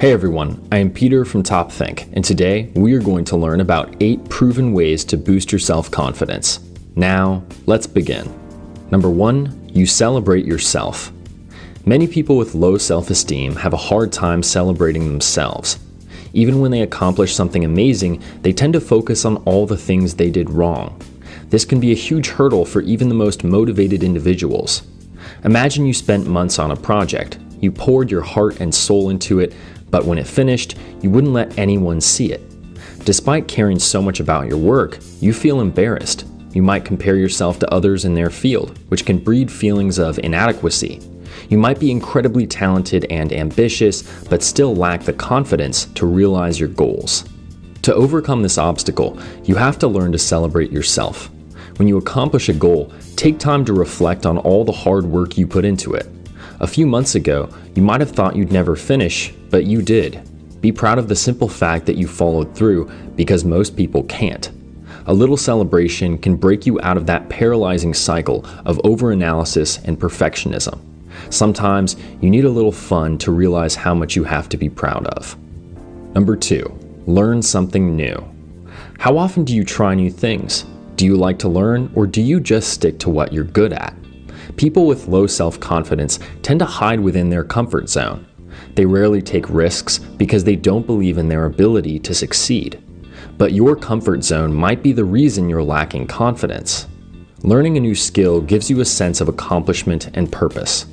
Hey everyone, I am Peter from TopThink, and today we are going to learn about 8 proven ways to boost your self-confidence. Now, let's begin. Number 1, you celebrate yourself. Many people with low self-esteem have a hard time celebrating themselves. Even when they accomplish something amazing, they tend to focus on all the things they did wrong. This can be a huge hurdle for even the most motivated individuals. Imagine you spent months on a project. You poured your heart and soul into it, but when it finished, you wouldn't let anyone see it. Despite caring so much about your work, you feel embarrassed. You might compare yourself to others in their field, which can breed feelings of inadequacy. You might be incredibly talented and ambitious, but still lack the confidence to realize your goals. To overcome this obstacle, you have to learn to celebrate yourself. When you accomplish a goal, take time to reflect on all the hard work you put into it. A few months ago, you might have thought you'd never finish, but you did. Be proud of the simple fact that you followed through, because most people can't. A little celebration can break you out of that paralyzing cycle of overanalysis and perfectionism. Sometimes you need a little fun to realize how much you have to be proud of. Number 2, learn something new. How often do you try new things? Do you like to learn, or do you just stick to what you're good at? People with low self-confidence tend to hide within their comfort zone. They rarely take risks because they don't believe in their ability to succeed. But your comfort zone might be the reason you're lacking confidence. Learning a new skill gives you a sense of accomplishment and purpose.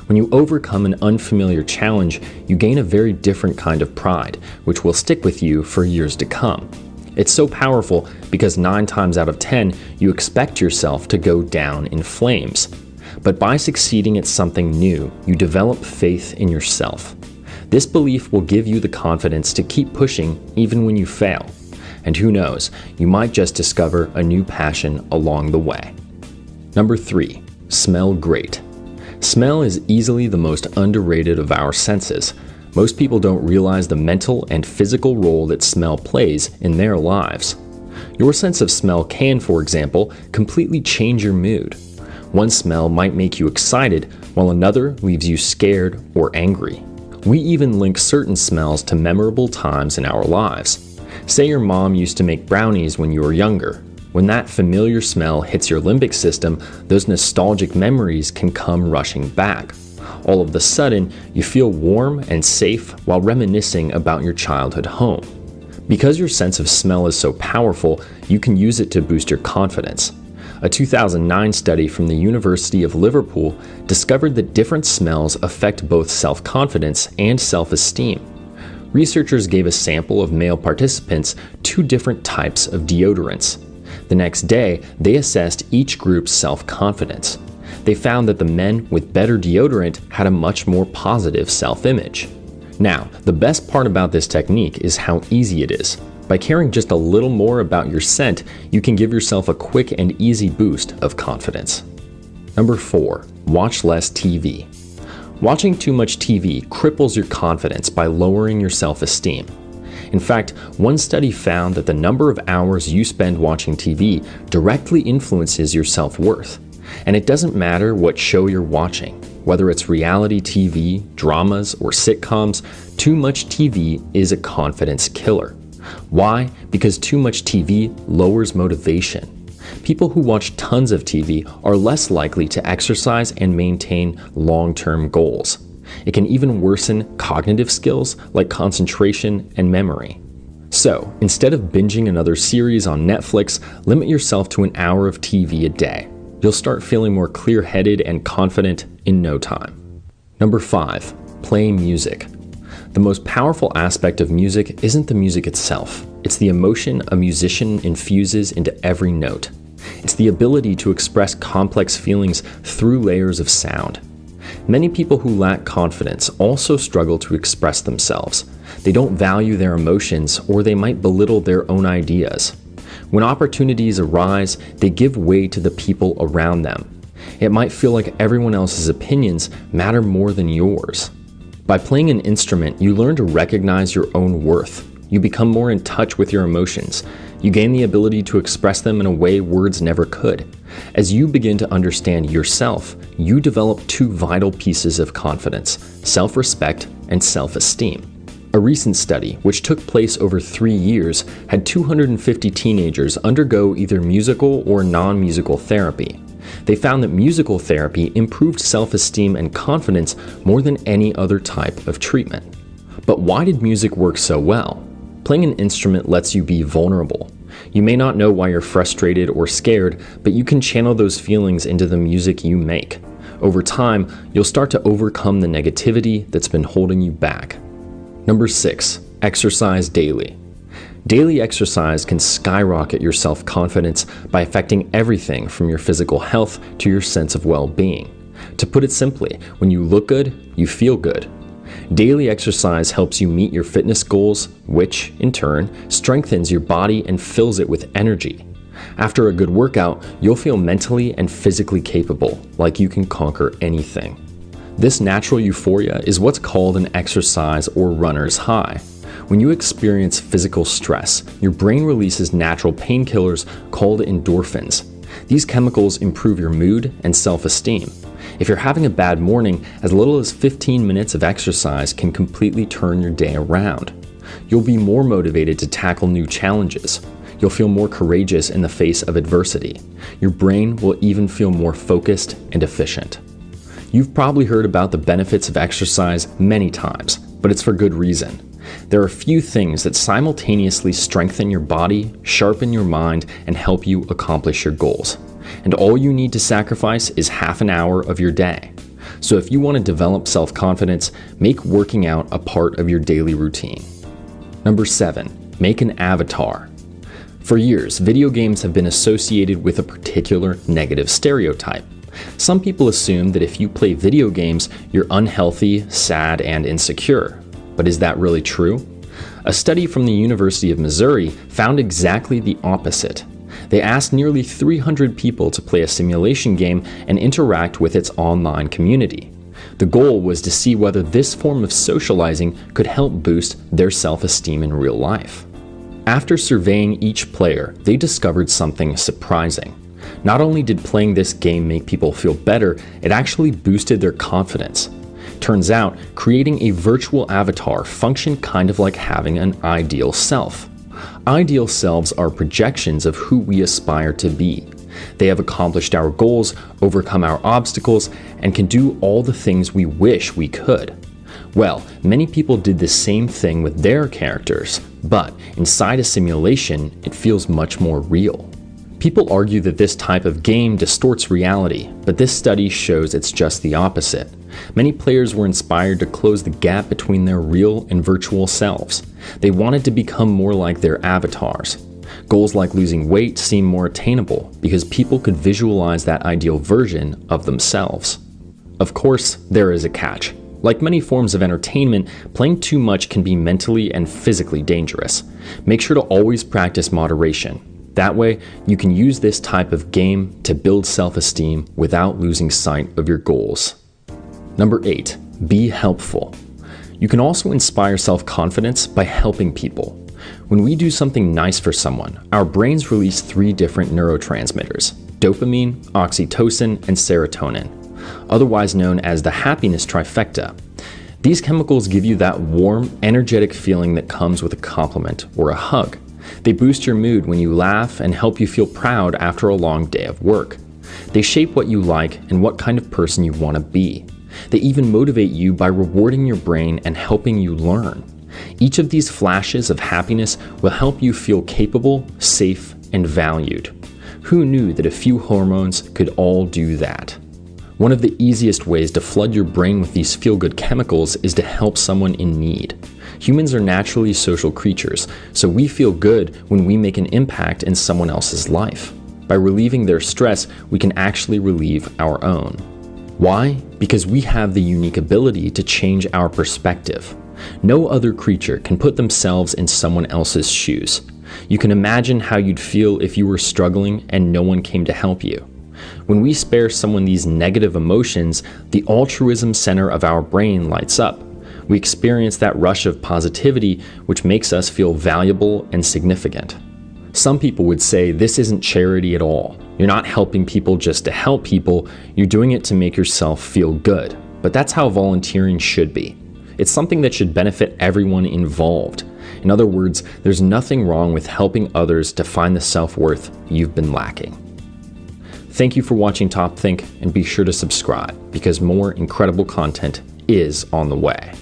When you overcome an unfamiliar challenge, you gain a very different kind of pride, which will stick with you for years to come. It's so powerful because 9 times out of 10, you expect yourself to go down in flames. But by succeeding at something new, you develop faith in yourself. This belief will give you the confidence to keep pushing even when you fail. And who knows, you might just discover a new passion along the way. Number 3, smell great. Smell is easily the most underrated of our senses. Most people don't realize the mental and physical role that smell plays in their lives. Your sense of smell can, for example, completely change your mood. One smell might make you excited, while another leaves you scared or angry. We even link certain smells to memorable times in our lives. Say your mom used to make brownies when you were younger. When that familiar smell hits your limbic system, those nostalgic memories can come rushing back. All of a sudden, you feel warm and safe while reminiscing about your childhood home. Because your sense of smell is so powerful, you can use it to boost your confidence. A 2009 study from the University of Liverpool discovered that different smells affect both self-confidence and self-esteem. Researchers gave a sample of male participants 2 different types of deodorants. The next day, they assessed each group's self-confidence. They found that the men with better deodorant had a much more positive self-image. Now, the best part about this technique is how easy it is. By caring just a little more about your scent, you can give yourself a quick and easy boost of confidence. Number 4, watch less TV. Watching too much TV cripples your confidence by lowering your self-esteem. In fact, one study found that the number of hours you spend watching TV directly influences your self-worth. And it doesn't matter what show you're watching. Whether it's reality TV, dramas, or sitcoms, too much TV is a confidence killer. Why? Because too much TV lowers motivation. People who watch tons of TV are less likely to exercise and maintain long-term goals. It can even worsen cognitive skills like concentration and memory. So, instead of binging another series on Netflix, limit yourself to an hour of TV a day. You'll start feeling more clear-headed and confident in no time. Number 5, play music. The most powerful aspect of music isn't the music itself. It's the emotion a musician infuses into every note. It's the ability to express complex feelings through layers of sound. Many people who lack confidence also struggle to express themselves. They don't value their emotions, or they might belittle their own ideas. When opportunities arise, they give way to the people around them. It might feel like everyone else's opinions matter more than yours. By playing an instrument, you learn to recognize your own worth. You become more in touch with your emotions. You gain the ability to express them in a way words never could. As you begin to understand yourself, you develop 2 vital pieces of confidence: self-respect and self-esteem. A recent study, which took place over 3 years, had 250 teenagers undergo either musical or non-musical therapy. They found that musical therapy improved self-esteem and confidence more than any other type of treatment. But why did music work so well? Playing an instrument lets you be vulnerable. You may not know why you're frustrated or scared, but you can channel those feelings into the music you make. Over time, you'll start to overcome the negativity that's been holding you back. Number 6, exercise daily. Daily exercise can skyrocket your self-confidence by affecting everything from your physical health to your sense of well-being. To put it simply, when you look good, you feel good. Daily exercise helps you meet your fitness goals, which, in turn, strengthens your body and fills it with energy. After a good workout, you'll feel mentally and physically capable, like you can conquer anything. This natural euphoria is what's called an exercise or runner's high. When you experience physical stress, your brain releases natural painkillers called endorphins. These chemicals improve your mood and self-esteem. If you're having a bad morning, as little as 15 minutes of exercise can completely turn your day around. You'll be more motivated to tackle new challenges. You'll feel more courageous in the face of adversity. Your brain will even feel more focused and efficient. You've probably heard about the benefits of exercise many times, but it's for good reason. There are a few things that simultaneously strengthen your body, sharpen your mind, and help you accomplish your goals. And all you need to sacrifice is half an hour of your day. So if you want to develop self-confidence, make working out a part of your daily routine. Number 7, make an avatar. For years, video games have been associated with a particular negative stereotype. Some people assume that if you play video games, you're unhealthy, sad, and insecure. But is that really true? A study from the University of Missouri found exactly the opposite. They asked nearly 300 people to play a simulation game and interact with its online community. The goal was to see whether this form of socializing could help boost their self-esteem in real life. After surveying each player, they discovered something surprising. Not only did playing this game make people feel better, it actually boosted their confidence. Turns out, creating a virtual avatar functioned kind of like having an ideal self. Ideal selves are projections of who we aspire to be. They have accomplished our goals, overcome our obstacles, and can do all the things we wish we could. Well, many people did the same thing with their characters, but inside a simulation, it feels much more real. People argue that this type of game distorts reality, but this study shows it's just the opposite. Many players were inspired to close the gap between their real and virtual selves. They wanted to become more like their avatars. Goals like losing weight seem more attainable because people could visualize that ideal version of themselves. Of course, there is a catch. Like many forms of entertainment, playing too much can be mentally and physically dangerous. Make sure to always practice moderation. That way, you can use this type of game to build self-esteem without losing sight of your goals. Number 8, be helpful. You can also inspire self-confidence by helping people. When we do something nice for someone, our brains release 3 different neurotransmitters: dopamine, oxytocin, and serotonin, otherwise known as the happiness trifecta. These chemicals give you that warm, energetic feeling that comes with a compliment or a hug. They boost your mood when you laugh and help you feel proud after a long day of work. They shape what you like and what kind of person you want to be. They even motivate you by rewarding your brain and helping you learn. Each of these flashes of happiness will help you feel capable, safe, and valued. Who knew that a few hormones could all do that? One of the easiest ways to flood your brain with these feel-good chemicals is to help someone in need. Humans are naturally social creatures, so we feel good when we make an impact in someone else's life. By relieving their stress, we can actually relieve our own. Why? Because we have the unique ability to change our perspective. No other creature can put themselves in someone else's shoes. You can imagine how you'd feel if you were struggling and no one came to help you. When we spare someone these negative emotions, the altruism center of our brain lights up. We experience that rush of positivity, which makes us feel valuable and significant. Some people would say this isn't charity at all. You're not helping people just to help people, you're doing it to make yourself feel good. But that's how volunteering should be. It's something that should benefit everyone involved. In other words, there's nothing wrong with helping others to find the self-worth you've been lacking. Thank you for watching Top Think, and be sure to subscribe because more incredible content is on the way.